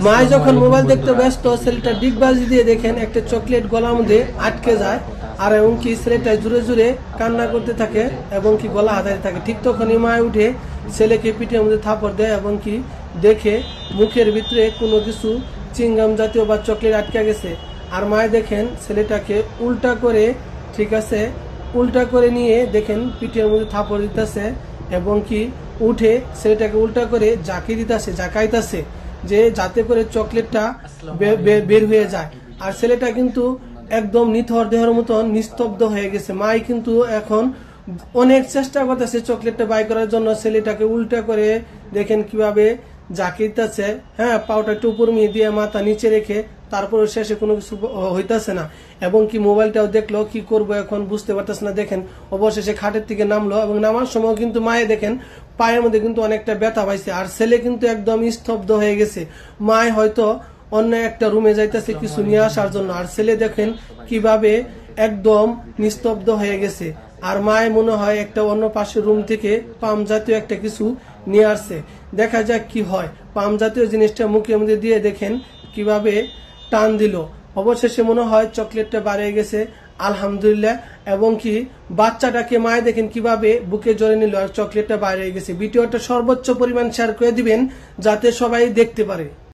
মা যখন মোবাইল দেখতে ব্যস্ত ছেলেটা ডিগবাজি দিয়ে দেখেন একটা চকলেট গলার মধ্যে আটকে যায় আর এবং কি ছেলেটা জোরে জোরে কান্না করতে থাকে এবং কি গলা হাতাতে থাকে। ঠিক তখনই মা উঠে ছেলেকে পিঠের মধ্যে থাপড় দেয় এবং কি দেখে মুখের ভিতরে কোনো কিছু চিংগাম জাতীয় বা চকলেট আটকে গেছে। আর মায় দেখেন ছেলেটাকে উল্টা করে, ঠিক আছে, উল্টা করে নিয়ে দেখেন পিঠের মধ্যে থাপড় দিতেছে এবং কি উঠে ছেলেটাকে উল্টা করে জাকাইতেছে যে যাতে করে চকলেটটা বের হয়ে যায়। আর ছেলেটা কিন্তু একদম নিথর দেহের মতন নিস্তব্ধ হয়ে গেছে। মাই কিন্তু এখন অনেক চেষ্টা করতেছে চকলেটটা বাই করার জন্য। ছেলেটাকে উল্টা করে দেখেন কিভাবে জাকিতেছে, হ্যাঁ, পাউটা একটু উপর মিয়ে দিয়ে মাথা নিচে রেখে, তারপরে শেষে কোনো কিছু হইতেছে না এবং কি মোবাইলটাও দেখলো, কি করবো এখন বুঝতে পারতেছে না। দেখেন অবশেষে খাটের থেকে নামলো এবং নামার সময় কিন্তু মায়ে দেখেন পায়ের মধ্যে কিন্তু অনেকটা ব্যথা পাইছে আর ছেলে কিন্তু একদম স্তব্ধ হয়ে গেছে। মায় হয়তো অন্য একটা রুমে যাইতেছে কিছু নিয়ে আসার জন্য, আর ছেলে দেখেন কিভাবে একদম নিস্তব্ধ হয়ে গেছে। আর মায় মনে হয় একটা অন্য পাশের রুম থেকে পাম জাতীয় একটা কিছু নিয়ে আসছে। দেখা যাক কি হয়। পাম জাতীয় জিনিসটা মুখের মধ্যে দিয়ে দেখেন কিভাবে টান দিল। অবশেষে মনে হয় চকলেটটা বাড়িয়ে গেছে, আলহামদুলিল্লাহ। এবং কি বাচ্চাটাকে মায় দেখেন কিভাবে বুকে জড়িয়ে নিল আর চকলেটটা বাইরে গেছে। ভিডিওটা সর্বোচ্চ পরিমাণ শেয়ার করে দিবেন যাতে সবাই দেখতে পারে।